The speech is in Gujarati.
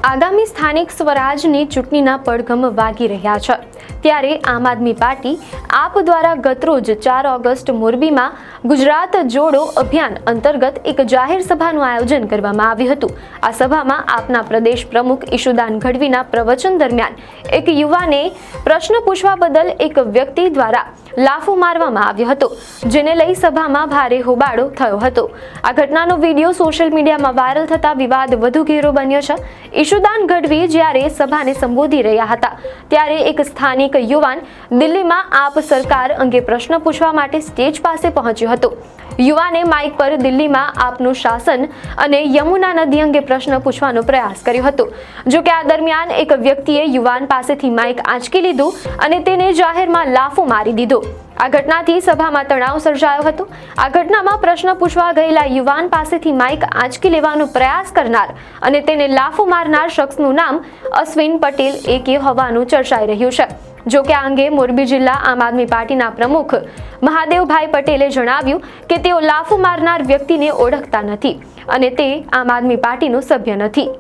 આગામી સ્થાનિક સ્વરાજની ચૂંટણીના પડઘમ વાગી રહ્યા છે ત્યારે આમ આદમી પાર્ટી આપ દ્વારા ગતરોજ 4 ઓગસ્ટ મોરબીમાં ગુજરાત જોડો અભિયાન અંતર્ગત એક જાહેર સભાનું આયોજન કરવામાં આવ્યું હતું। આ સભામાં આપના પ્રદેશ પ્રમુખ ઈશુદાન ગઢવીના પ્રવચન દરમિયાન એક યુવાને પ્રશ્ન પૂછવા બદલ એક વ્યક્તિ દ્વારા લાફો મારવામાં આવ્યો હતો, જેને લઈ સભામાં ભારે હોબાળો થયો હતો। આ ઘટનાનો વિડીયો સોશિયલ મીડિયામાં વાયરલ થતા વિવાદ વધુ ઘેરો બન્યો છે। ઈશુદાન ગઢવી જ્યારે સભાને સંબોધી રહ્યા હતા ત્યારે એક સ્થાનિક યુવાન દિલ્હીમાં આપ સરકાર અંગે પ્રશ્ન પૂછવા માટે સ્ટેજ પાસે પહોંચ્યો હતો। યુવાને માઇક પર દિલ્હીમાં આપનું શાસન અને યમુના નદી અંગે પ્રશ્ન પૂછવાનો પ્રયાસ કર્યો હતો। જો કે આ દરમિયાન એક વ્યક્તિએ યુવાન પાસેથી માઇક આંચકી લીધું અને તેને જાહેરમાં લાફો મારી દીધો। આ ઘટનાથી સભામાં તણાવ સર્જાયો હતો। આ ઘટનામાં પ્રશ્ન પૂછવા ગયેલા યુવાન પાસેથી માઇક આંચકી લેવાનો પ્રયાસ કરનાર અને તેને લાફો મારનાર શખ્સનું નામ અશ્વિન પટેલ એકે હોવાનું ચર્ચાઈ રહ્યું છે। જો કે આ અંગે મોરબી જિલ્લા આમ આદમી પાર્ટીના પ્રમુખ મહાદેવભાઈ પટેલે જણાવ્યું કે તેઓ લાફો મારનાર વ્યક્તિને ઓળખતા નથી અને તે આમ આદમી પાર્ટીનો સભ્ય નથી।